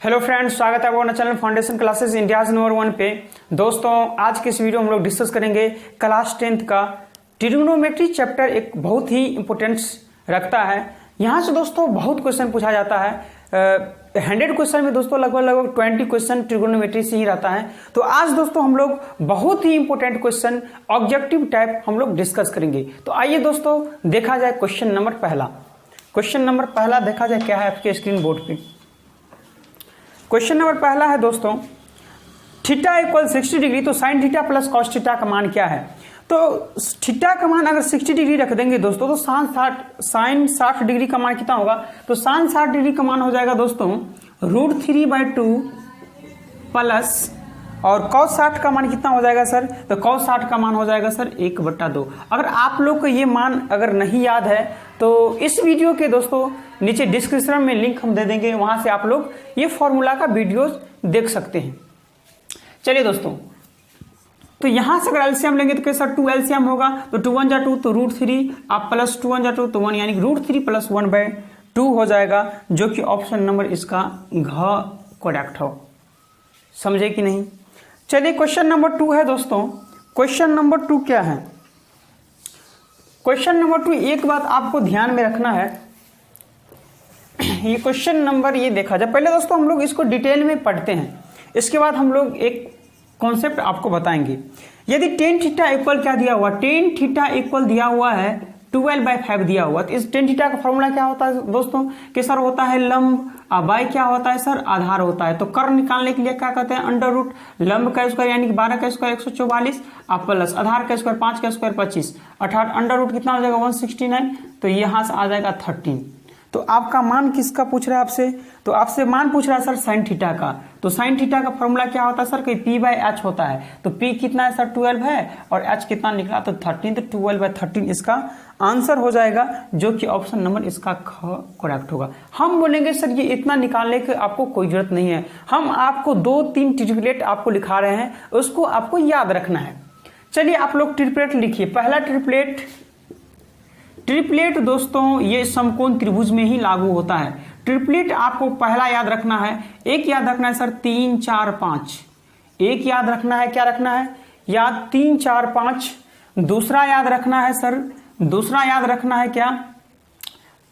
Hello friends, स्वागत है आपका अपना channel foundation classes India number 1 पे। दोस्तों, आज के इस वीडियो में हम लोग डिस्कस करेंगे क्लास 10th का ट्रिग्नोमेट्री चैप्टर। एक बहुत ही इंपॉर्टेंस रखता है। यहाँ से दोस्तों बहुत क्वेश्चन पूछा जाता है। 100 क्वेश्चन में दोस्तों लगभग 20 क्वेश्चन ट्रिग्नोमेट्री से ही रहता है। तो आज दोस्तों हम लोग बहुत ही इंपॉर्टेंट क्वेश्चन ऑब्जेक्टिव टाइप हम लोग डिस्कस करेंगे। तो आइए दोस्तों देखा जाए क्वेश्चन नंबर पहला। क्वेश्चन नंबर पहला देखा जाए क्या है आपके स्क्रीन बोर्ड पे। क्वेश्चन नंबर पहला है दोस्तों, थीटा इक्वल 60 डिग्री, तो sine theta plus cos theta का मान क्या है। तो थीटा का मान अगर 60 डिग्री रख देंगे दोस्तों तो साइन 60 डिग्री का मान कितना होगा। तो साइन 60 डिग्री का मान हो जाएगा दोस्तों √3/2 प्लस, और कॉस 60 का मान कितना हो जाएगा सर। तो कॉस 60 का मान हो जाएगा सर 1/2। अगर आप लोग को ये मान अगर नहीं याद है तो इस वीडियो के दोस्तों नीचे डिस्क्रिप्शन में लिंक हम दे देंगे, वहां से आप लोग ये फॉर्मूला का वीडियोस देख सकते हैं। चलिए दोस्तों, तो यहां से अगर एलसीएम लेंगे तो कैसा 2 एलसीएम होगा। तो 2 1 जा 2, तो √3 आप प्लस 2 1 जा 2 तो 1, यानी √3 + 1/2 हो जाएगा, जो कि ऑप्शन नंबर इसका घ करेक्ट हो। समझे कि नहीं। चलिए क्वेश्चन नंबर 2 है दोस्तों। क्वेश्चन नंबर 2 क्या है। क्वेश्चन नंबर 2 एक बात आपको ध्यान में रखना है, ये क्वेश्चन नंबर ये देखा जाए। पहले दोस्तों हम लोग इसको डिटेल में पढ़ते हैं, इसके बाद हम लोग एक कॉन्सेप्ट आपको बताएंगे। यदि tan थीटा इक्वल क्या दिया हुआ, tan थीटा इक्वल दिया हुआ है 12/5 दिया हुआ, तो इस tan थीटा का फॉर्मूला क्या होता है दोस्तों कि सर होता है लंब, बाई क्या होता है सर आधार होता है। तो कर्व निकालने के लिए क्या कहते हैं √ लंब का स्क्वायर यानी कि 12 का स्क्वायर 144 प्लस आधार का स्क्वायर 5 का स्क्वायर 25, अर्थात √ कितना हो जाएगा 169। तो यहां से आ जाएगा 13। तो आपका मान किसका पूछ रहा है आपसे। तो आपसे मान पूछ रहा है सर साइन थीटा का। तो साइन थीटा का फॉर्मूला क्या होता है सर कि P/H होता है। तो P कितना है सर 12 है, और H कितना निकला तो 13। तो 12/13 इसका आंसर हो जाएगा, जो कि ऑप्शन नंबर इसका ख करेक्ट होगा। हम बोलेंगे सर ये इतना निकालने की आपको कोई जरूरत नहीं है, हम आपको 2-3 ट्रिपलेट आपको लिखा रहे हैं, उसको आपको याद रखना है। चलिए आप लोग ट्रिपलेट लिखिए। पहला ट्रिपलेट दोस्तों ये समकोण त्रिभुज में ही लागू होता है। ट्रिपलेट आपको पहला याद रखना है, एक याद रखना है सर 3 4 5, एक याद रखना है, क्या रखना है याद 3 4 5। दूसरा याद रखना है सर, दूसरा याद रखना है क्या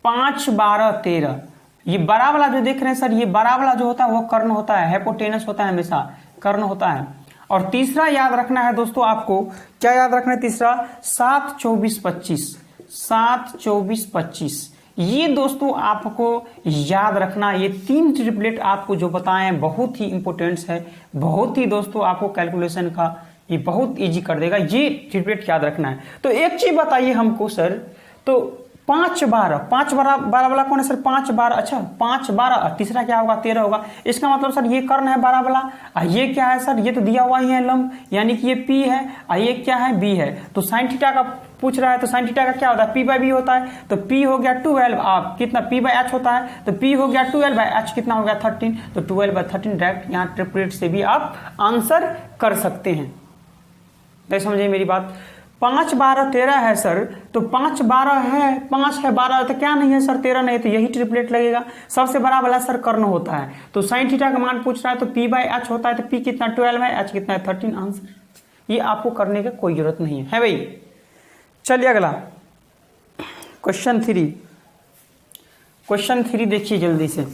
5 12 13। ये बड़ा वाला जो देख रहे हैं सर, ये बड़ा वाला जो होता है वो कर्ण होता है, हाइपोटेनस होता है, हमेशा कर्ण होता है। और तीसरा याद रखना है दोस्तों आपको, क्या याद रखना है तीसरा 7 24 25, 7 24 25। ये दोस्तों आपको याद रखना। ये 3 ट्रिपलेट आपको जो बताए बहुत ही इंपॉर्टेंट है, बहुत ही दोस्तों आपको कैलकुलेशन का ये बहुत इजी कर देगा। ये ट्रिपलेट याद रखना है। तो एक चीज बताइए हमको सर, तो 5 12 वाला कौन है सर 5 12, अच्छा 5 12, तीसरा क्या होगा 13 होगा। इसका मतलब सर ये कर्ण है 12 वाला, ये क्या है सर ये तो दिया हुआ ही है लंब, यानी कि ये P है, ये क्या है B है। तो साइन थीटा का पूछ रहा है, तो साइन थीटा का क्या होता है P/B होता है। तो P हो गया 12, आप कितना P/H होता है, तो P हो गया 12/H कितना हो गया 13। तो 12/13 डायरेक्ट यहाँ ट्रिपलेट से भी आप आंसर कर सकते हैं। नहीं समझे मेरी बात। 5 12 13 है सर, तो 5 12 है, 5 है 12, तो क्या नहीं है सर 13 नहीं, तो यही ट्रिपलेट लगेगा। सबसे बड़ा वाला सर कर्ण होता है। तो साइन थीटा का मान पूछ रहा है, तो P/H होता है, तो P कितना 12 है, H कितना है 13। आंसर ये आपको करने की कोई जरूरत नहीं है भाई। चलिए अगला क्वेश्चन 3। क्वेश्चन 3 देखिए जल्दी से।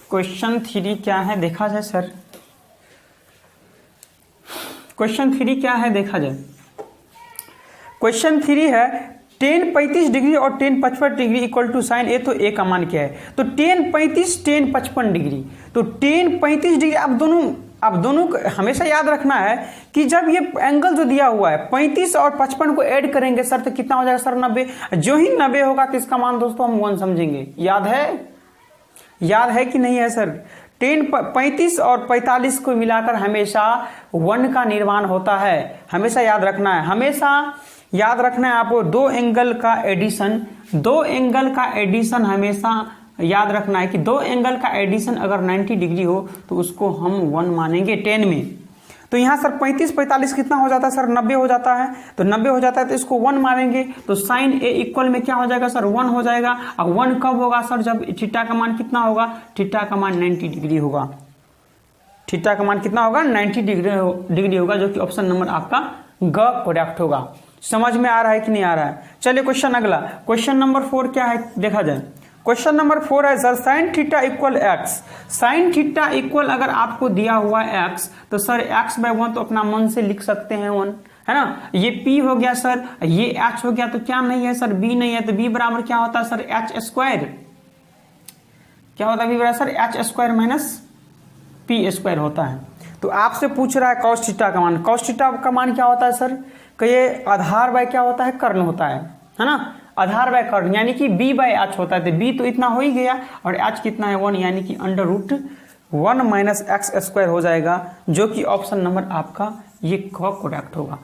क्वेश्चन 3 क्या है देखा जाए सर। क्वेश्चन 3 क्या है देखा जाए। क्वेश्चन 3 है tan 35 डिग्री और tan 55 degree equal to sine A. तो ए का मान क्या है। तो tan 35 tan 55 डिग्री, तो tan 35 डिग्री आप दोनों हमेशा याद रखना है कि जब ये एंगल जो दिया हुआ है 35 और 55 को ऐड करेंगे सर तो कितना हो जाएगा सर 90। जो ही 90 होगा तो इसका मान दोस्तों हम 1 समझेंगे। याद है कि नहीं है सर। 35 और 45 को मिलाकर हमेशा 1 का निर्माण होता है, हमेशा याद रखना है। हमेशा याद रखना है आपको दो एंगल का एडिशन हमेशा याद रखना है कि दो एंगल का एडिशन अगर 90 डिग्री हो तो उसको हम 1 मानेंगे 10 में। तो यहाँ सर 35 45 कितना हो जाता है सर 90 हो जाता है। तो 90 हो जाता है तो इसको 1 मानेंगे तो साइन ए इक्वल में क्या हो जाएगा सर 1 हो जाएगा। और 1 कब होगा सर जब थीटा का मान कितना होगा, थीटा का मान 90 डिग्री होगा। थीटा का मान कितना होगा 90 डिग्री होगा, जो कि ऑप्शन नंबर आपका ग करेक्ट होगा। समझ में आ रहा है कि नहीं आ रहा है। चलिए क्वेश्चन अगला, क्वेश्चन नंबर 4 क्या है देखा जाए। क्वेश्चन नंबर 4 है sir sine theta equal x. Sine theta equal अगर आपको दिया हुआ एक्स तो सर एक्स बाय 1 तो अपना मन से लिख सकते हैं 1, है ना। ये p हो गया सर, ये h हो गया, तो क्या नहीं है सर b नहीं है, तो b बराबर क्या होता है सर h स्क्वायर। क्या होता है b बराबर sir h square minus p square होता है। तो आपसे पूछ रहा है कॉस थीटा का मान। कॉस थीटा का मान क्या होता है सर, कि ये आधार बाय क्या होता है कर्ण होता है ना। आधार बाय कर्ण यानी कि b बाय h होता है। तो b तो इतना हो ही गया और h कितना है 1, यानी कि under root 1 minus X square हो जाएगा, जो कि ऑप्शन नंबर आपका ये करेक्ट होगा।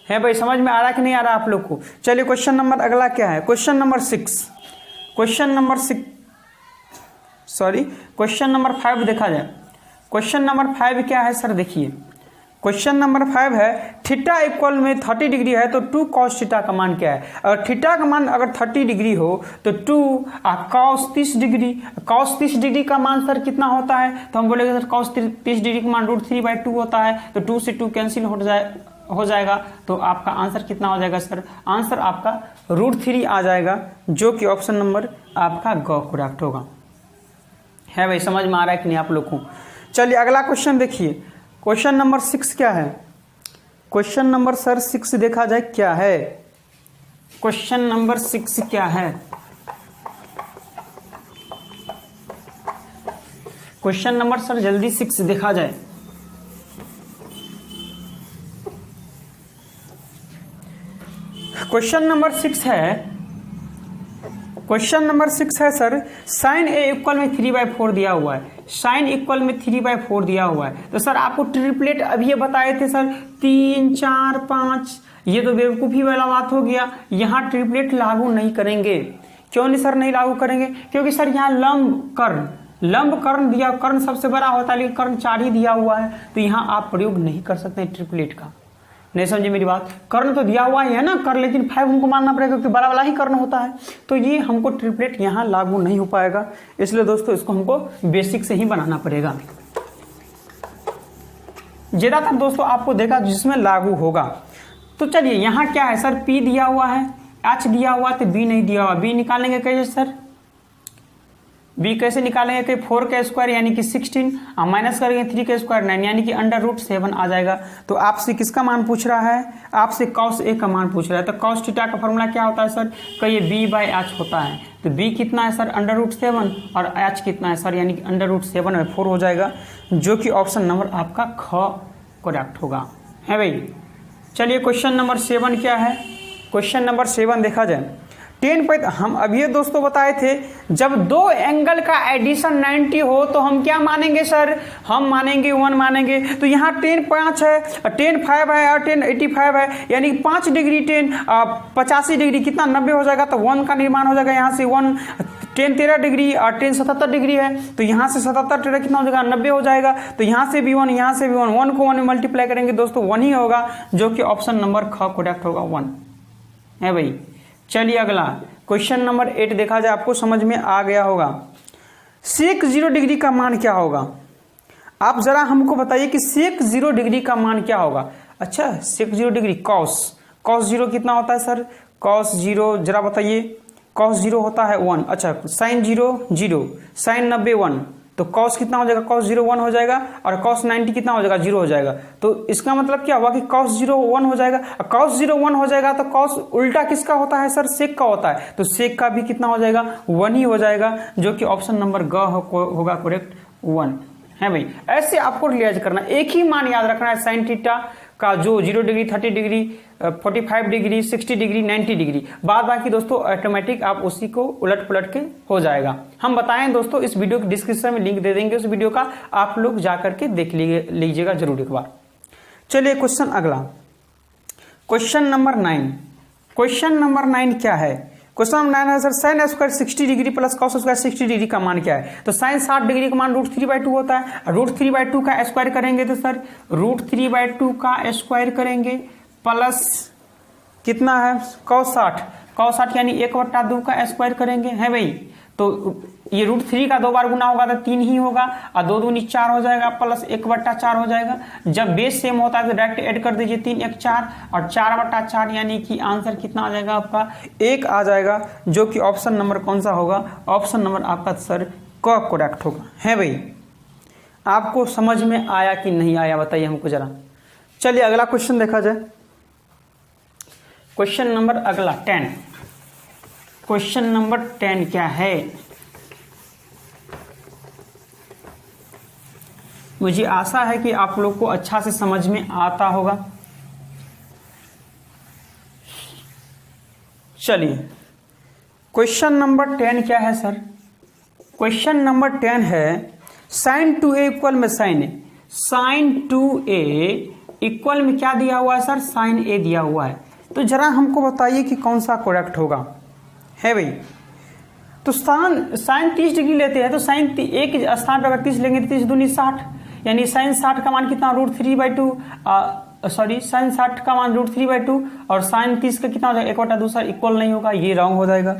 है भाई, समझ में आ रहा कि नहीं आ रहा आप लोग को। चलिए क्वेश्चन नंबर अगला क्या है, क्वेश्चन नंबर 6। क्वेश्चन नंबर 5 देखा जाए। क्वेश्चन नंबर 5 क्या है सर, देखिए क्वेश्चन नंबर 5 है थीटा इक्वल में 30 डिग्री है तो 2 कॉस थीटा का मान क्या है। अगर थीटा का मान अगर 30 डिग्री हो तो 2 कॉस 30 डिग्री। कॉस 30 डिग्री का मान सर कितना होता है, तो हम बोलेंगे सर कॉस 30 डिग्री का मान √3/2 होता है। तो 2 से 2 कैंसिल हो जाएगा, तो आपका आंसर कितना हो जाएगा सर, आंसर आपका √3 आ जाएगा, जो कि ऑप्शन नंबर आपका ग करेक्ट होगा। है भाई, समझ में आ रहा है कि नहीं आप लोग को। चलिए अगला क्वेश्चन देखिए, क्वेश्चन नंबर 6 क्या है। क्वेश्चन नंबर सर 6 देखा जाए क्या है। क्वेश्चन नंबर 6 क्या है, क्वेश्चन नंबर सर जल्दी 6 देखा जाए। क्वेश्चन नंबर 6 है, क्वेश्चन नंबर 6 है सर साइन ए इक्वल में 3/4 दिया हुआ है। साइन इक्वल में 3/4 दिया हुआ है, तो सर आपको ट्रिपलेट अभी ये बताए थे सर 3 4 5, ये तो बेवकूफ़ी वाला बात हो गया। यहाँ ट्रिपलेट लागू नहीं करेंगे। क्यों नहीं सर नहीं लागू करेंगे, क्योंकि सर यहाँ लंब कर्ण दिया, कर्ण सबसे बड़ा होता है लेकिन कर्ण 4 ही दिया हुआ है, तो यहाँ आप प्रयोग नहीं कर सकते हैं ट्रिपलेट का। नहीं समझे मेरी बात, कर्ण तो दिया हुआ ही है ना कर, लेकिन 5 हमको मानना पड़ेगा क्योंकि बड़ा वाला ही कर्ण होता है, तो ये हमको ट्रिपलेट यहाँ लागू नहीं हो पाएगा। इसलिए दोस्तों इसको हमको बेसिक से ही बनाना पड़ेगा। ज्यादातर दोस्तों आपको देखा जिसमें लागू होगा। तो चलिए यहाँ क्या है सर, P दिया हुआ है, H दिया हुआ है, तो B नहीं दिया हुआ। B निकालेंगे कैसे सर, B कैसे निकालेंगे कि 4 का स्क्वायर यानी कि 16 और माइनस करेंगे 3 का स्क्वायर 9 यानी कि अंडर रूट 7 आ जाएगा। तो आपसे किसका मान पूछ रहा है, आपसे कॉस ए का मान पूछ रहा है। तो कॉस थीटा का फॉर्मूला क्या होता है सर, कि ये b/h होता है। तो b कितना है सर अंडर रूट 7 और h कितना है सर, यानी कि अंडर रूट 7 में 4 हो जाएगा, जो कि ऑप्शन नंबर आपका ख करेक्ट होगा। है भाई, चलिए क्वेश्चन नंबर 7 क्या है। क्वेश्चन नंबर 7 देखा जाए 10 पर हम अभी ये दोस्तों बताए थे जब दो एंगल का एडिशन 90 हो तो हम क्या मानेंगे सर, हम मानेंगे 1 मानेंगे। तो यहाँ 10 5 है, 10 5 है और 10 85 है, यानी 5 डिग्री 10 85 डिग्री कितना 90 हो जाएगा। तो 1 का निर्माण हो जाएगा, यहाँ से 1 10 13 डिग्री और 10 77 डिग्री है, तो यहाँ से 77 13 कितना हो जाएगा 90 हो जाएगा। तो यहाँ से भी 1 यहाँ से भी 1 को 1 में मल्टीप्लाई करेंगे दोस्तों 1 ही होगा, जो कि ऑप्शन नंबर ख करेक्ट होगा 1। है भाई, चलिए अगला क्वेश्चन नंबर 8 देखा जाए, आपको समझ में आ गया होगा। सेक 0 डिग्री का मान क्या होगा, आप जरा हमको बताइए कि सेक 0 डिग्री का मान क्या होगा। अच्छा, सेक 0 डिग्री कॉस 0 कितना होता है सर, कॉस 0 जरा बताइए, कॉस 0 होता है 1। अच्छा, साइन 0 0, साइन 90 1, तो कॉस कितना हो जाएगा, कॉस 0 1 हो जाएगा और कॉस 90 कितना हो जाएगा 0 हो जाएगा। तो इसका मतलब क्या हुआ कि कॉस 0 1 हो जाएगा, कॉस 0 1 हो जाएगा तो कॉस उल्टा किसका होता है सर, सेक का होता है, तो सेक का भी कितना हो जाएगा 1 ही हो जाएगा, जो कि ऑप्शन नंबर ग होगा करेक्ट 1। है भाई, ऐसे आपको रियलाइज करना, एक ही मान याद रखना है साइन थीटा का, जो 0 degree 30 degree 45 degree 60 degree 90 degree, बाद बाकी दोस्तों ऑटोमेटिक आप उसी को उलट पुलट के हो जाएगा। हम बताएं दोस्तों, इस वीडियो के डिस्क्रिप्शन में लिंक दे देंगे उस वीडियो का, आप लोग जाकर के देख लीजिएगा जरूर एक बार। चलिए क्वेश्चन अगला, क्वेश्चन नंबर 9। क्वेश्चन नंबर 9 क्या है, क्वेश्चन नंबर 9 है sir sin square 60 degree plus cos square 60 degree का मान क्या है? तो साइन 60 डिग्री का मान √3/2 होता है। √3/2 का स्क्वायर करेंगे तो सर √3/2 का स्क्वायर करेंगे प्लस कितना है cos 60 यानी 1/2 का स्क्वायर करेंगे, है भाई। तो ये √3 का 2 बार गुना होगा तो 3 ही होगा और 2 दूनी 4 हो जाएगा प्लस 1/4 हो जाएगा। जब बेस सेम होता है तो डायरेक्ट ऐड कर दीजिए 3 1 4 और 4/4 यानी कि आंसर कितना आ जाएगा आपका 1 आ जाएगा, जो कि ऑप्शन नंबर कौन सा होगा? ऑप्शन नंबर आपका सर क करेक्ट होगा, है भाई। आपको समझ में आया कि नहीं आया बताइए हमको जरा। चलिए अगला क्वेश्चन देखा जाए। क्वेश्चन नंबर अगला 10। क्वेश्चन नंबर 10 क्या है? मुझे आशा है कि आप लोग को अच्छा से समझ में आता होगा। चलिए क्वेश्चन नंबर 10 क्या है सर? क्वेश्चन नंबर 10 है sin 2a इक्वल में sin a। sin 2a equal में क्या दिया हुआ है सर? sin a दिया हुआ है। तो जरा हमको बताइए कि कौन सा करेक्ट होगा, है भाई। तो साइन 30 डिग्री लेते हैं तो साइन एक स्थान पर अगर 30 लेंगे तो 30 दूनी 60 यानी साइन 60 का मान कितना √3/2 सॉरी साइन 60 का मान √3/2 और साइन 30 का कितना हो जाएगा 1/2 सर इक्वल नहीं होगा, ये रॉन्ग हो जाएगा।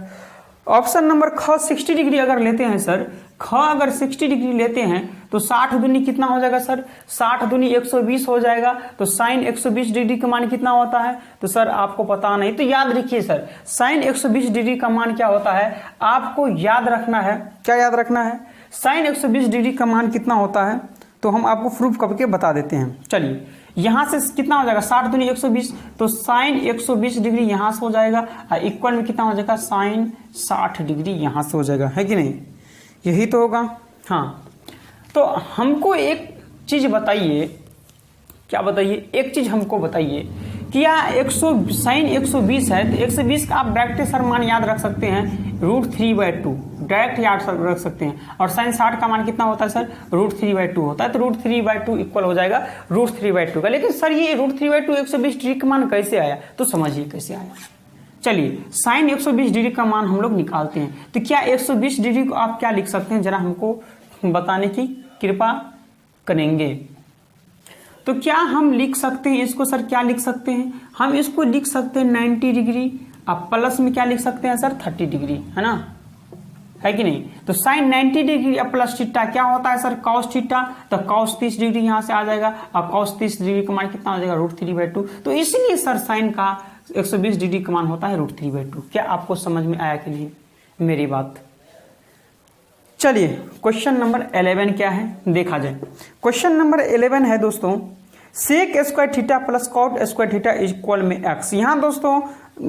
ऑप्शन नंबर ख 60 डिग्री अगर लेते हैं सर, ख अगर 60 डिग्री लेते हैं तो 60 दूनी कितना हो जाएगा सर? 60 दूनी 120 हो जाएगा। तो साइन 120 डिग्री का मान कितना होता है? तो सर आपको पता नहीं तो याद रखिए सर, साइन 120 डिग्री का मान क्या होता है आपको याद रखना है। क्या याद रखना है? साइन 120 डिग्री का मान कितना होता है तो हम आपको प्रूफ करके बता देते हैं। चलिए यहां से कितना हो जाएगा 60 दूनी 120, तो साइन 120 डिग्री यहां से हो जाएगा और इक्वल में कितना हो जाएगा साइन 60 डिग्री यहां से हो जाएगा, है कि नहीं? यही तो होगा। हाँ तो हमको एक चीज बताइए, क्या बताइए? एक चीज हमको बताइए कि या साइन 120 है तो 120 का आप डायरेक्ट सर मान याद रख सकते हैं √3/2 डायरेक्ट याद रख सकते हैं। और साइन 60 का मान कितना होता है सर? √3/2 होता है। तो √3/2 इक्वल हो जाएगा √3/2 का। लेकिन सर ये √3/2 120 डिग्री का मान कैसे आया? तो समझिए कैसे आया। चलिए साइन 120 डिग्री का मान हम लोग निकालते हैं। तो क्या 120 डिग्री को आप क्या लिख सकते हैं जरा हमको बताने की कृपा करेंगे। तो क्या हम लिख सकते हैं इसको सर? क्या लिख सकते हैं हम? इसको लिख सकते हैं 90 डिग्री। अब प्लस में क्या लिख सकते हैं सर? 30 डिग्री, है ना, है कि नहीं? तो साइन 90 डिग्री अब प्लस थीटा क्या होता है सर? Cos theta. तो कॉस 30 डिग्री यहां से आ जाएगा। अब कॉस 30 डिग्री का मान कितना हो जाएगा √3/2। तो इसीलिए सर साइन का 120 डिग्री का मान होता है √3/2। क्या आपको समझ में आया कि नहीं मेरी बात? चलिए क्वेश्चन नंबर 11 क्या है देखा जाए। क्वेश्चन नंबर 11 है दोस्तों sec square theta plus cot square theta equal में x। यहाँ दोस्तों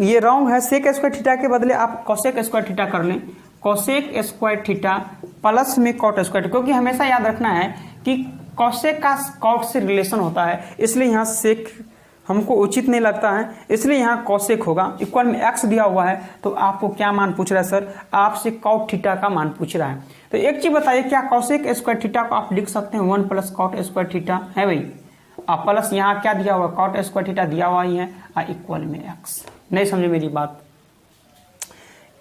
ये रॉन्ग है, सेक स्क्वायर थीटा के बदले आप कोसेक स्क्वायर थीटा कर लें। कोसेक स्क्वायर थीटा प्लस में कॉट स्क्वायर, क्योंकि हमेशा याद रखना है कि कोसेक का कॉट से रिलेशन होता है, इसलिए यहाँ सेक हमको उचित नहीं लगता है, इसलिए यहाँ कॉसेक होगा। इक्वल में x दिया हुआ है तो आपको क्या मान पूछ रहा है सर? आपसे कॉट थीटा का मान पूछ रहा है। तो एक चीज बताइए, क्या कॉसेक स्क्वायर थीटा को आप लिख सकते हैं 1 + कॉट स्क्वायर थीटा, है भाई? अब प्लस यहाँ क्या दिया हुआ? कॉट स्क्वायर थीटा दिया हुआ ही है और इक्वल में x। नहीं समझे मेरी बात?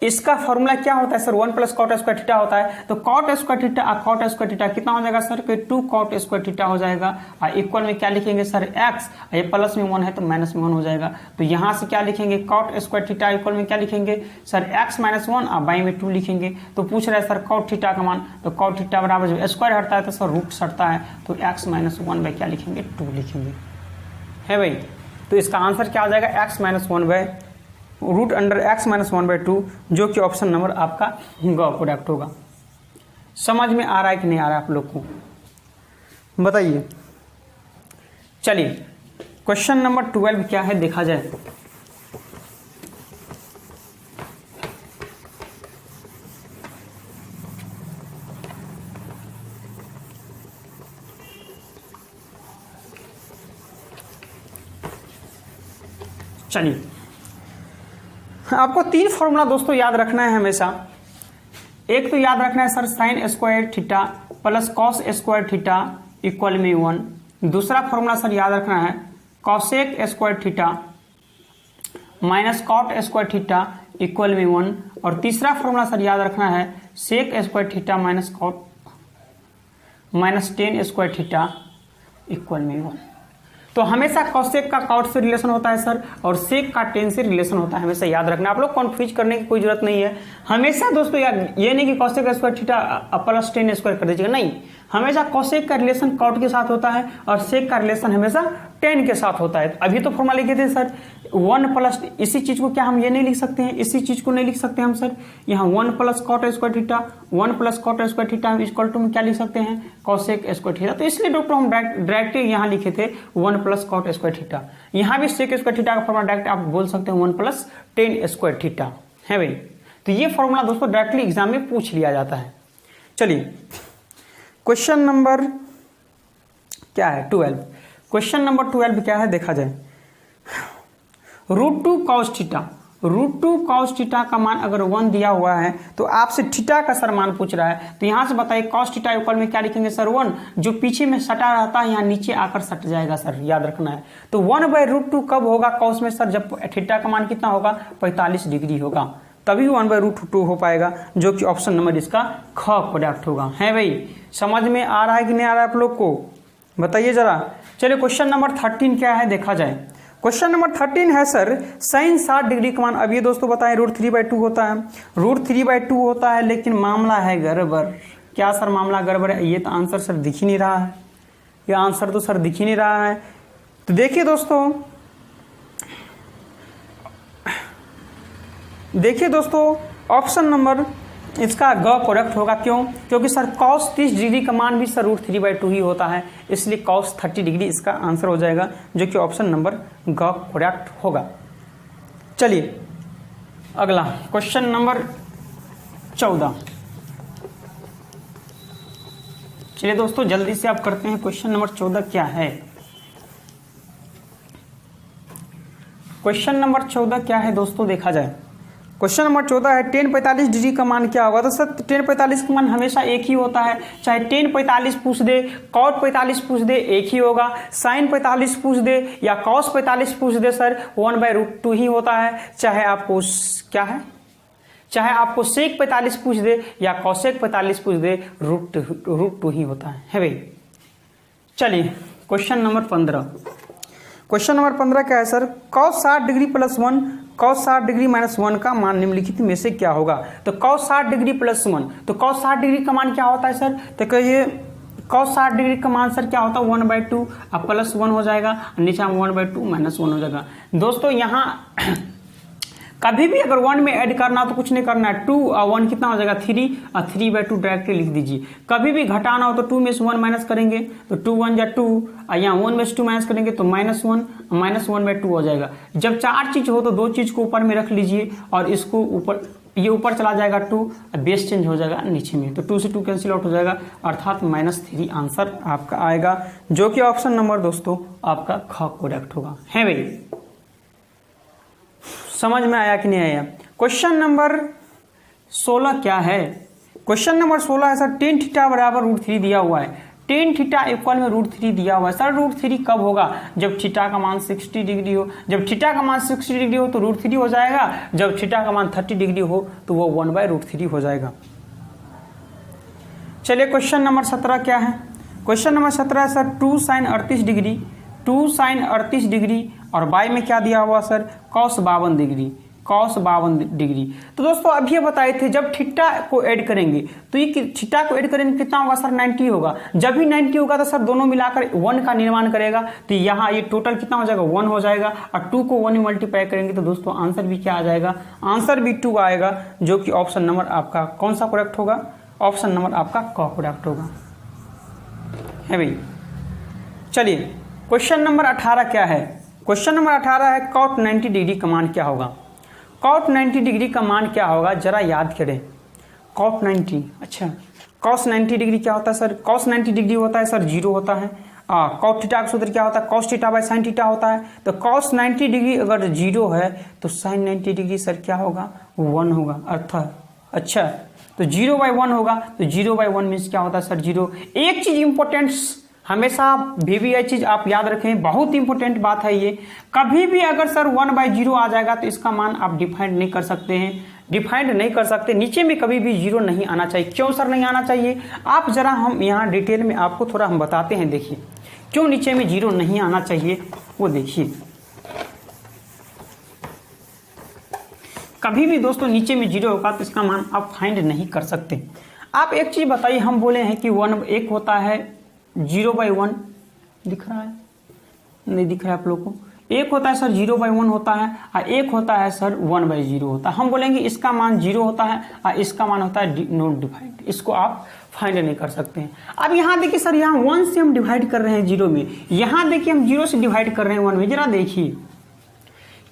इसका फॉर्मूला क्या होता है सर? 1 + कॉट स्क्वायर थीटा होता है। तो कॉट स्क्वायर थीटा और कॉट स्क्वायर थीटा कितना हो जाएगा सर? 2 कॉट स्क्वायर थीटा हो जाएगा और इक्वल में क्या लिखेंगे सर? x। ये प्लस में 1 है तो माइनस में 1 हो जाएगा। तो यहाँ से क्या लिखेंगे? कॉट स्क्वायर थीटा इक्वल में क्या लिखेंगे सर? x - 1 और बाई में 2 लिखेंगे। तो पूछ रहा है सर कॉट थीटा का मान, तो कॉट थीटा बराबर जब स्क्वायर हटता है तो सर रूट हटता है, तो x - 1 बाई क्या लिखेंगे? 2 लिखेंगे, है भाई? तो इसका आंसर क्या हो जाएगा? x - 1 बाई √x - 1/2, जो कि ऑप्शन नंबर आपका ग करेक्ट होगा। समझ में आ रहा है कि नहीं आ रहा है आप लोग को? बताइए। चलिए क्वेश्चन नंबर 12 क्या है देखा जाए। चलिए आपको 3 फॉर्मूला दोस्तों याद रखना है हमेशा। एक तो याद रखना है sir sin square theta plus cos square theta equal में 1। दूसरा फॉर्मूला सर याद रखना है cosec square theta minus cot square theta equal में 1, और तीसरा फॉर्मूला सर याद रखना है sec square theta minus cot minus tan square theta equal में 1। तो हमेशा कॉसेक का कॉट से रिलेशन होता है सर, और सेक का टेन से रिलेशन होता है, हमेशा याद रखना। आप लोग कन्फ्यूज करने की कोई जरूरत नहीं है। हमेशा दोस्तों यार ये नहीं कि cosec square theta plus ten square कर दीजिएगा, नहीं, हमेशा कॉसेक का रिलेशन कॉट के साथ होता है और सेक का रिलेशन हमेशा टेन के साथ होता है। अभी तो फॉर्मूला लिखे थे सर 1 प्लस, इसी चीज को क्या हम ये नहीं लिख सकते हैं, इसी चीज को नहीं लिख सकते हम सर, यहाँ 1 plus cot square theta 1 plus cot square theta हम इक्वल टू में क्या लिख सकते हैं कॉसेक स्क्वायर थीटा। तो इसलिए दोस्तों हम डायरेक्ट यहाँ लिखे थे 1 प्लस कॉट स्क्वायर थीटा। यहाँ भी सेक स्क्वायर थीटा का फॉर्मूला डायरेक्ट आप बोल सकते हैं 1 प्लस टेन स्क्वायर थीटा है भाई। तो ये फॉर्मूला दोस्तों डायरेक्टली एग्जाम में पूछ लिया जाता है। चलिए क्वेश्चन नंबर क्या है 12। क्वेश्चन नंबर 12 क्या है देखा जाए। √2 cos थीटा, √2 cos थीटा का मान अगर 1 दिया हुआ है तो आपसे थीटा का सर मान पूछ रहा है, तो यहां से बताइए cos थीटा ऊपर में क्या लिखेंगे सर 1, जो पीछे में सटा रहता है यहाँ नीचे आकर सट जाएगा सर, याद रखना है। तो 1/√2 कब होगा cos में सर, जब थीटा का मान कितना होगा 45 डिग्री होगा, तभी 1/√2 हो पाएगा, जो कि ऑप्शन नंबर इसका ख प्रोडक्ट होगा। है भाई, समझ में आ रहा है कि नहीं आ रहा है आप लोग को, बताइए जरा। चलिए क्वेश्चन नंबर 13 क्या है देखा जाए। क्वेश्चन नंबर 13 है सर sin 60 डिग्री का मान। अब ये दोस्तों बताएं √3/2 होता है, √3/2 होता है, लेकिन मामला है गड़बड़। क्या सर मामला गड़बड़ है, ये तो आंसर सर दिख ही नहीं रहा है, ये आंसर तो सर दिख ही नहीं रहा है। तो देखिए दोस्तों ऑप्शन नंबर इसका ग करेक्ट होगा। क्यों? क्योंकि सर cos 30 डिग्री का मान भी सर √3/2 ही होता है, इसलिए cos 30 डिग्री इसका आंसर हो जाएगा, जो कि ऑप्शन नंबर ग करेक्ट होगा। चलिए अगला क्वेश्चन नंबर 14। चलिए दोस्तों जल्दी से आप करते हैं, क्वेश्चन नंबर 14 क्या है। क्वेश्चन नंबर 14 क्या है दोस्तों देखा जाए। क्वेश्चन नंबर 14 है tan 45 डिग्री का मान क्या होगा। तो सर tan 45 का मान हमेशा एक ही होता है, चाहे tan 45 पूछ दे, cot 45 पूछ दे, एक ही होगा। sin 45 पूछ दे या cos 45 पूछ दे सर 1/√2 ही होता है। चाहे आपको क्या है, चाहे आपको sec 45 पूछ दे या cosec 45 पूछ दे, √2 ही होता है भाई। चलिए क्वेश्चन नंबर 15। क्वेश्चन नंबर 15 क्या है sir, cos 60 degree plus 1 cos 60 degree minus 1 का मान निम्नलिखित में से क्या होगा। तो cos 60 डिग्री प्लस 1, तो cos 60 डिग्री का मान क्या होता है सर, तो कहिए cos 60 डिग्री का मान सर क्या होता है 1/2, अब प्लस 1 हो जाएगा, नीचे 1/2 माइनस 1 हो जाएगा। दोस्तों यहाँ कभी भी अगर 1 में ऐड करना तो कुछ नहीं करना है, 2 और 1 कितना हो जाएगा 3, और 3/2 डायरेक्टली लिख दीजिए। कभी भी घटाना हो तो 2 में से 1 माइनस करेंगे तो 2 1 या 2, और यहाँ 1 में से 2 माइनस करेंगे तो -1 -1/2 हो जाएगा। जब 4 चीज हो तो 2 चीज को ऊपर में रख लीजिए और इसको ऊपर, ये ऊपर चला जाएगा 2, बेस चेंज हो जाएगा नीचे में, तो 2 से 2 कैंसिल आउट हो जाएगा, अर्थात -3 आंसर आपका आएगा, जो कि ऑप्शन नंबर दोस्तों आपका ख करेक्ट होगा। है भाई, समझ में आया कि नहीं आया। क्वेश्चन नंबर 16 क्या है। क्वेश्चन नंबर 16 है सर tan थीटा बराबर √3 दिया हुआ है, tan थीटा इक्वल में √3 दिया हुआ है। सर √3 कब होगा, जब थीटा का मान 60 डिग्री हो। जब थीटा का मान 60 डिग्री हो तो √3 हो जाएगा, जब थीटा का मान 30 डिग्री हो तो वो 1/√3 हो जाएगा। चलिए क्वेश्चन नंबर 17 क्या है। क्वेश्चन नंबर 17 है sir 2 sin 38 degree, 2 sin 38 degree, और बाई में क्या दिया हुआ sir cos 52 degree, cos 52 degree. तो दोस्तों अभी ये बताए थे जब थीटा को ऐड करेंगे तो ये थीटा को ऐड करेंगे कितना होगा सर 90 होगा। जब भी 90 होगा तो सर दोनों मिलाकर 1 का निर्माण करेगा, तो यहाँ ये टोटल कितना हो जाएगा 1 हो जाएगा, और 2 को 1 में मल्टीप्लाई करेंगे तो दोस्तों आंसर भी क्या आ जाएगा, आंसर भी 2 आएगा, जो कि ऑप्शन नंबर आपका कौन सा करेक्ट होगा, ऑप्शन नंबर आपका क करेक्ट होगा। है भाई, चलिए क्वेश्चन नंबर 18 क्या है। क्वेश्चन नंबर 18 है cot 90 डिग्री का मान क्या होगा। cot 90 डिग्री का मान क्या होगा जरा याद करें। cot 90, अच्छा cos 90 डिग्री क्या होता है सर, cos 90 डिग्री होता है सर 0 होता है। cot थीटा का सूत्र क्या होता है, cos theta by sin theta होता है। तो cos 90 डिग्री अगर 0 है तो sin 90 डिग्री सर क्या होगा 1 होगा, अर्थात अच्छा तो 0/1 होगा, तो 0/1 मीन्स क्या होता है सर 0। एक चीज इंपॉर्टेंट हमेशा भी यह चीज आप याद रखें, बहुत इंपॉर्टेंट बात है ये। कभी भी अगर सर 1/0 आ जाएगा तो इसका मान आप डिफाइंड नहीं कर सकते हैं, डिफाइंड नहीं कर सकते। नीचे में कभी भी 0 नहीं आना चाहिए। क्यों सर नहीं आना चाहिए? आप जरा हम यहाँ डिटेल में आपको थोड़ा हम बताते हैं। देखिए क्यों नीचे में 0 नहीं आना चाहिए वो देखिए। कभी भी दोस्तों नीचे में 0 होगा तो इसका मान आप फाइंड नहीं कर सकते। आप एक चीज बताइए, हम बोले हैं कि 1 एक होता है 0/1, दिख रहा है नहीं दिख रहा है आप लोग को? एक होता है सर 0/1 होता है और एक होता है सर 1/0 होता है। हम बोलेंगे इसका मान 0 होता है और इसका मान होता है नॉट डिफाइंड, इसको आप फाइंड नहीं कर सकते हैं। अब यहाँ देखिए सर, यहाँ 1 से हम डिवाइड कर रहे हैं 0 में, यहाँ देखिए हम 0 से डिवाइड कर रहे हैं 1 में। जरा देखिए,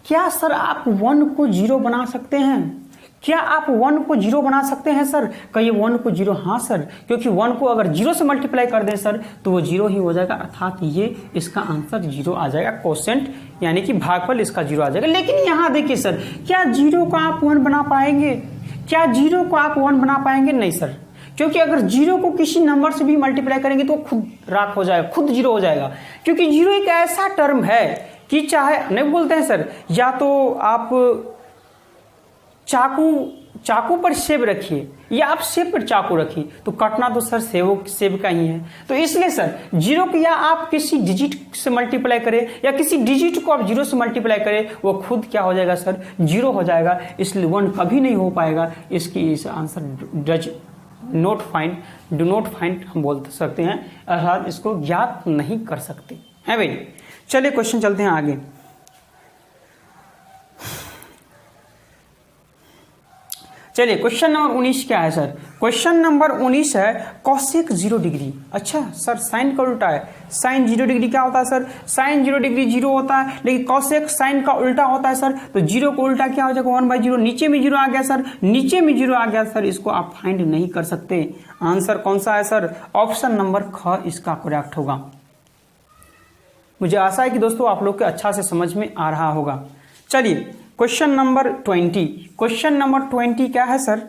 क्या सर आप 1 को 0 बना सकते हैं? क्या आप 1 को 0 बना सकते हैं सर? कहिए 1 को 0। हाँ सर, क्योंकि 1 को अगर 0 से मल्टीप्लाई कर दें सर तो वो 0 ही हो जाएगा, अर्थात ये इसका आंसर 0 आ जाएगा। क्वोशिएंट यानी कि भागफल इसका 0 आ जाएगा। लेकिन यहाँ देखिए सर, क्या 0 को आप 1 बना पाएंगे? क्या 0 को आप 1 बना पाएंगे? नहीं सर, क्योंकि अगर 0 को किसी नंबर से भी मल्टीप्लाई करेंगे तो खुद राख हो जाएगा, खुद 0 हो जाएगा। क्योंकि 0 एक ऐसा टर्म है कि चाहे नहीं बोलते हैं सर, या तो आप चाकू पर सेब रखिए या आप सेब पर चाकू रखिए तो कटना तो सर सेब का ही है। तो इसलिए सर 0 को या आप किसी डिजिट से मल्टीप्लाई करें या किसी डिजिट को आप 0 से मल्टीप्लाई करें, वो खुद क्या हो जाएगा सर? 0 हो जाएगा। इसलिए 1 कभी नहीं हो पाएगा। इसकी इस आंसर डू नॉट फाइंड हम बोल सकते हैं, अर्थात इसको ज्ञात नहीं कर सकते हैं भाई। चलिए क्वेश्चन चलते हैं आगे। चलिए क्वेश्चन नंबर 19 क्या है सर? क्वेश्चन नंबर 19 है कॉसेक 0 डिग्री। अच्छा सर, साइन का उल्टा है। साइन 0 डिग्री क्या होता है सर? साइन 0 डिग्री 0 होता है, लेकिन कॉसेक साइन का उल्टा होता है सर। तो 0 को उल्टा क्या हो जाएगा? 1/0। नीचे में 0 आ गया सर, नीचे में 0 आ गया सर, इसको आप फाइंड नहीं कर सकते। आंसर कौन सा है सर? ऑप्शन नंबर ख इसका करेक्ट होगा। मुझे आशा है कि दोस्तों आप लोग को अच्छा से समझ में आ रहा होगा। चलिए क्वेश्चन नंबर 20। क्वेश्चन नंबर 20 क्या है सर?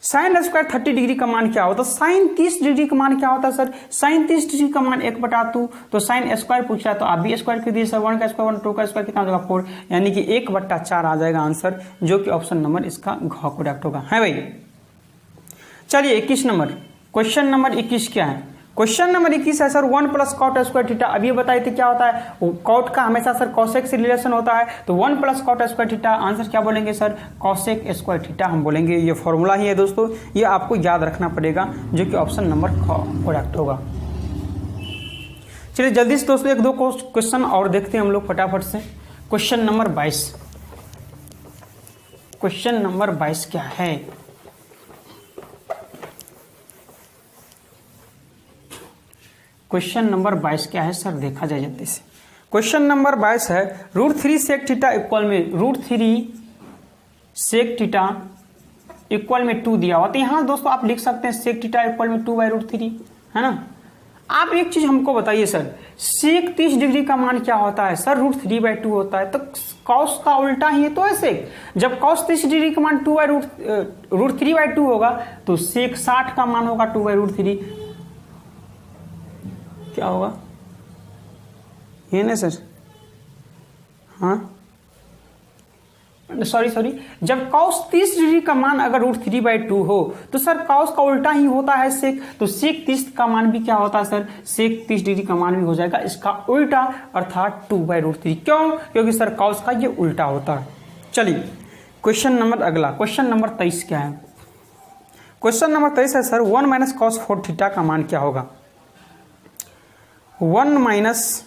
साइन स्क्वायर 30 डिग्री का मान क्या होता है? साइन 30 डिग्री का मान क्या होता है सर? साइन 30 डिग्री का मान 1/2। तो साइन स्क्वायर पूछा है तो आप भी स्क्वायर कर दिए सर। 1 का स्क्वायर 1, 2 का स्क्वायर कितना हो जाएगा? 4, यानी कि 1/4 आ जाएगा आंसर, जो कि ऑप्शन नंबर इसका घ करेक्ट होगा। है भाई। चलिए 21 नंबर। क्वेश्चन नंबर 21 क्या है? क्वेश्चन नंबर 21 है सर 1 + cot स्क्वायर थीटा। अभी बताए थे क्या होता है? कॉट का हमेशा सर कॉसेक से रिलेशन होता है, तो 1 + cot स्क्वायर थीटा। आंसर क्या बोलेंगे सर? कॉसेक स्क्वायर थीटा हम बोलेंगे। ये फॉर्मूला ही है दोस्तों, ये आपको याद रखना पड़ेगा, जो कि ऑप्शन नंबर करेक्ट होगा। चलिए जल्दी से दोस्तों 1-2 क्वेश्चन और देखते हैं हम लोग फटाफट से। Question number 22। क्वेश्चन नंबर 22 क्या है? क्वेश्चन नंबर 22 क्या है सर? देखा जाए जल्दी से। क्वेश्चन नंबर 22 है √3 सेक थीटा इक्वल में √3 सेक थीटा इक्वल में 2 दिया हुआ। तो यहाँ दोस्तों आप लिख सकते हैं सेक थीटा इक्वल में 2/√3, है ना। आप एक चीज हमको बताइए सर, सेक 30 डिग्री का मान क्या होता है सर? √3/2 होता है। तो कॉस का उल्टा ही है तो है सेक। जब कॉस 30 डिग्री का मान √3/2 होगा तो सेक 60 का मान होगा 2/√3। क्या होगा ये ना सर? हाँ सॉरी, जब कॉस 30 डिग्री का मान अगर √3/2 हो तो सर कॉस का उल्टा ही होता है सेक। तो सेक 30 का मान भी क्या होता है सर? सेक 30 डिग्री का मान भी हो जाएगा इसका उल्टा, अर्थात 2/√3। क्यों? क्योंकि सर कॉस का ये उल्टा होता है। चलिए क्वेश्चन नंबर अगला, क्वेश्चन नंबर 23 क्या है? क्वेश्चन नंबर 23 है सर 1 - cos 4 थीटा का मान क्या होगा? 1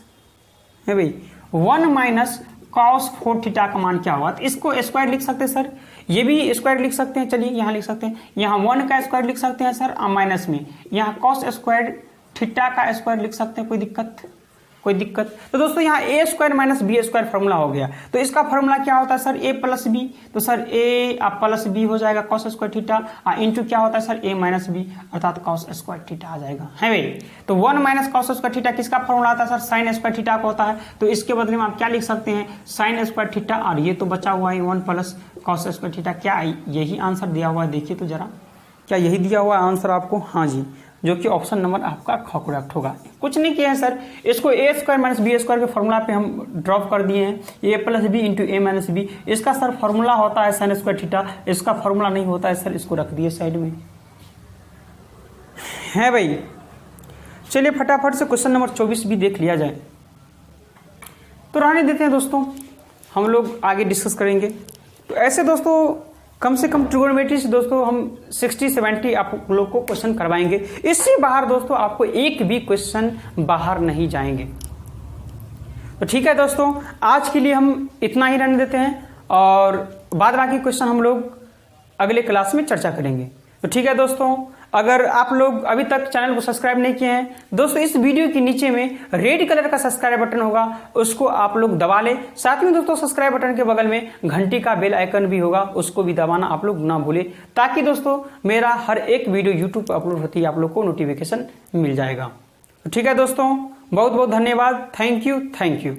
है भाई, 1 - cos 4 थीटा का मान क्या होगा? तो इसको स्क्वायर लिख सकते हैं सर, ये भी स्क्वायर लिख सकते हैं। चलिए यहाँ लिख सकते हैं, यहाँ 1 का स्क्वायर लिख सकते हैं सर माइनस में, यहाँ cos स्क्वायर थीटा का स्क्वायर लिख सकते हैं। कोई दिक्कत? तो दोस्तों यहाँ a² - b² फॉर्मूला हो गया। तो इसका फॉर्मूला क्या होता है सर? a + b। तो सर a + b हो जाएगा cos स्क्वायर थीटा, इंटू क्या होता है सर? a - b, अर्थात cos स्क्वायर थीटा आ जाएगा। है भाई। तो 1 - cos स्क्वायर थीटा किसका फॉर्मूला आता है सर? साइन स्क्वायर थीटा का होता है। तो इसके बदले में आप क्या लिख सकते हैं? साइन स्क्वायर थीटा, और ये तो बचा हुआ है 1 + cos स्क्वायर थीटा। क्या यही आंसर दिया हुआ है? देखिए तो जरा, क्या यही दिया हुआ है आंसर आपको? हाँ जी, जो कि ऑप्शन नंबर आपका करेक्ट होगा। कुछ नहीं किया है सर, इसको ए स्क्वायर माइनस बी स्क्वायर के फॉर्मूला पे हम ड्रॉप कर दिए हैं, ए प्लस बी इंटू ए माइनस बी। इसका सर फॉर्मूला होता है साइन स्क्वायर थीटा, इसका फॉर्मूला नहीं होता है सर, इसको रख दिए साइड में है भाई। चलिए फटाफट से क्वेश्चन नंबर 24 भी देख लिया जाए। तो रहने देते हैं दोस्तों, हम लोग आगे डिस्कस करेंगे। तो ऐसे दोस्तों कम से कम ट्रिगोनोमेट्री से दोस्तों हम 60-70 आप लोग को क्वेश्चन करवाएंगे। इससे बाहर दोस्तों आपको एक भी क्वेश्चन बाहर नहीं जाएंगे। तो ठीक है दोस्तों, आज के लिए हम इतना ही रहने देते हैं और बाद बाकी क्वेश्चन हम लोग अगले क्लास में चर्चा करेंगे। तो ठीक है दोस्तों, अगर आप लोग अभी तक चैनल को सब्सक्राइब नहीं किए हैं दोस्तों, इस वीडियो के नीचे में रेड कलर का सब्सक्राइब बटन होगा, उसको आप लोग दबा लें। साथ में दोस्तों सब्सक्राइब बटन के बगल में घंटी का बेल आइकन भी होगा, उसको भी दबाना आप लोग ना भूलें, ताकि दोस्तों मेरा हर एक वीडियो यूट्यूब पर अपलोड होती है आप लोग को नोटिफिकेशन मिल जाएगा। तो ठीक है दोस्तों, बहुत बहुत धन्यवाद। Thank you.